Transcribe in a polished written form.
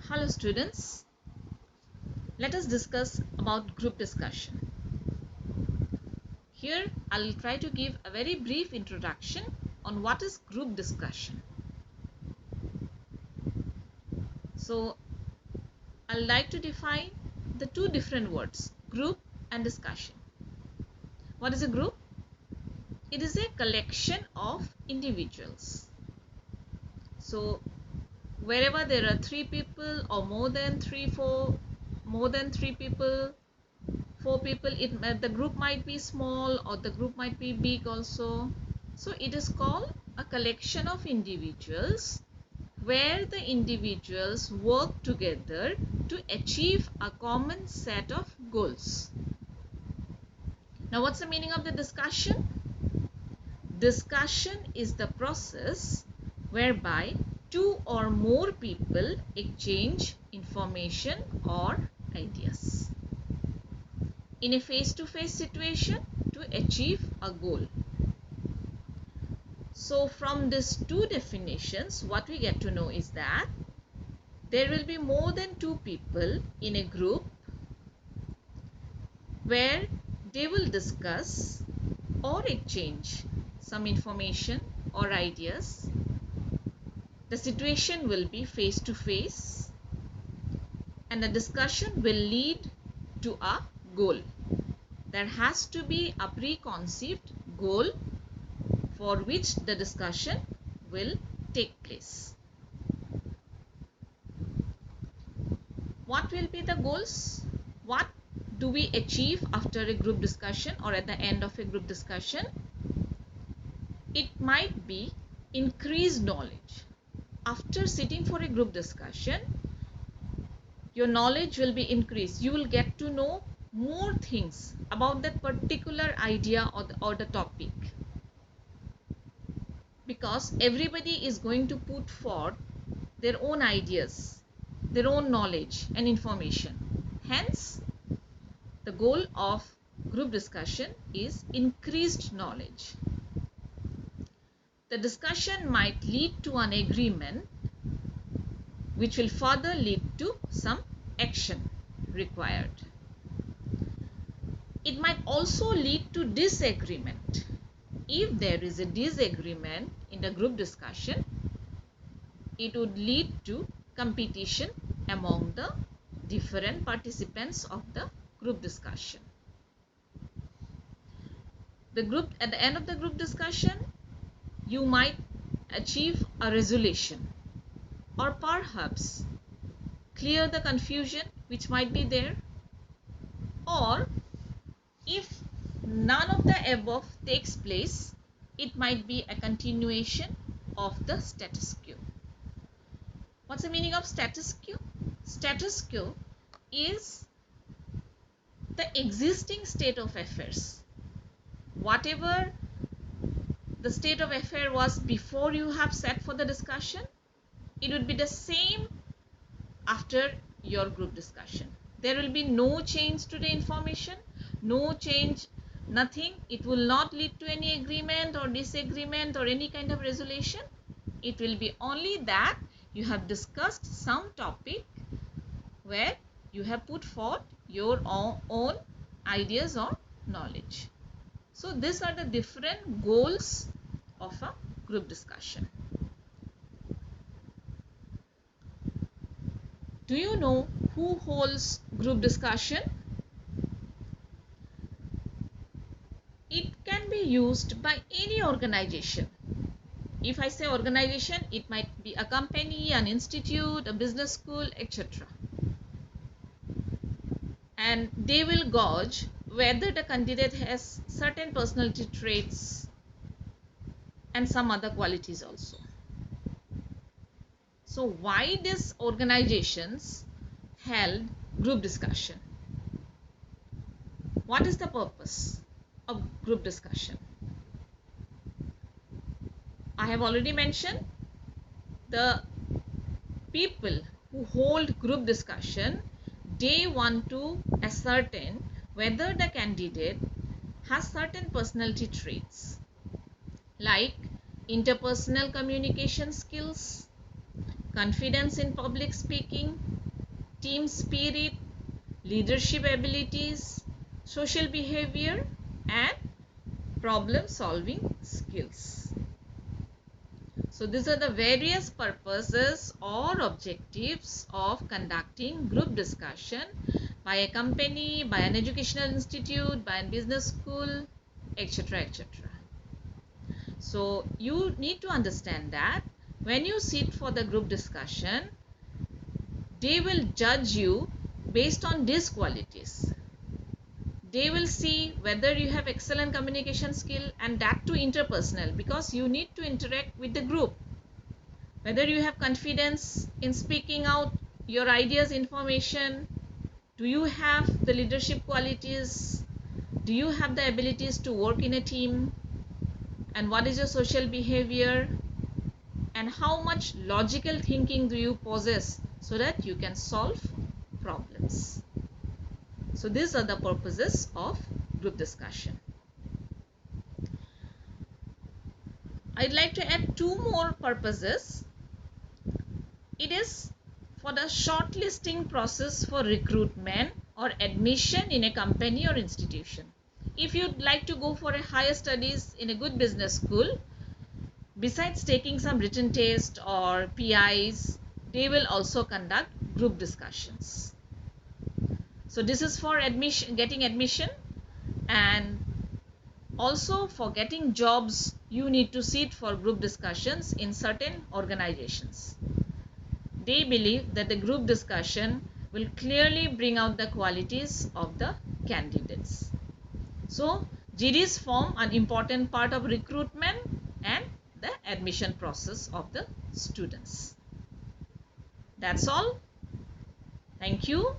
Hello students, let us discuss about group discussion. Here I'll try to give a very brief introduction on what is group discussion. So I'd like to define the two different words, group and discussion. What is a group? It is a collection of individuals. So wherever there are three people or more than three people, 4 people, the group might be small or the group might be big also. So it is called a collection of individuals where the individuals work together to achieve a common set of goals. Now what's the meaning of the discussion? Discussion is the process whereby two or more people exchange information or ideas in a face-to-face situation to achieve a goal. So from these two definitions, what we get to know is that there will be more than two people in a group where they will discuss or exchange some information or ideas. The situation will be face-to-face and the discussion will lead to a goal. There has to be a preconceived goal for which the discussion will take place. What will be the goals? What do we achieve after a group discussion or at the end of a group discussion? It might be increased knowledge. After sitting for a group discussion, your knowledge will be increased. You will get to know more things about that particular idea or the topic, because everybody is going to put forth their own ideas, their own knowledge and information. Hence, the goal of group discussion is increased knowledge. The discussion might lead to an agreement which will further lead to some action required. It might also lead to disagreement. If there is a disagreement in the group discussion, it would lead to competition among the different participants of the group discussion. At the end of the group discussion, you might achieve a resolution or perhaps clear the confusion which might be there, or if none of the above takes place, it might be a continuation of the status quo. What's the meaning of status quo? Status quo is the existing state of affairs. Whatever the state of affair was before you have sat for the discussion, it would be the same after your group discussion. There will be no change to the information, no change, nothing. It will not lead to any agreement or disagreement or any kind of resolution. It will be only that you have discussed some topic where you have put forth your own ideas or knowledge. So these are the different goals of a group discussion. Do you know who holds group discussion? It can be used by any organization. If I say organization, it might be a company, an institute, a business school, etc. And they will gauge whether the candidate has certain personality traits and some other qualities also. So why these organizations held group discussion? What is the purpose of group discussion? I have already mentioned the people who hold group discussion, they want to ascertain whether the candidate has certain personality traits like interpersonal communication skills, confidence in public speaking, team spirit, leadership abilities, social behavior, and problem solving skills. So these are the various purposes or objectives of conducting group discussion by a company, by an educational institute, by a business school, etc., etc. So you need to understand that when you sit for the group discussion, they will judge you based on these qualities. They will see whether you have excellent communication skill, and that too interpersonal, because you need to interact with the group. Whether you have confidence in speaking out your ideas, information, do you have the leadership qualities, do you have the abilities to work in a team, and what is your social behavior, and how much logical thinking do you possess so that you can solve problems. So these are the purposes of group discussion. I'd like to add two more purposes. It is for the shortlisting process for recruitment or admission in a company or institution. If you'd like to go for a higher studies in a good business school, besides taking some written test or PIs, they will also conduct group discussions. So this is for admission, getting admission, and also for getting jobs you need to sit for group discussions in certain organizations. They believe that the group discussion will clearly bring out the qualities of the candidates. So GDs form an important part of recruitment and the admission process of the students. That's all. Thank you.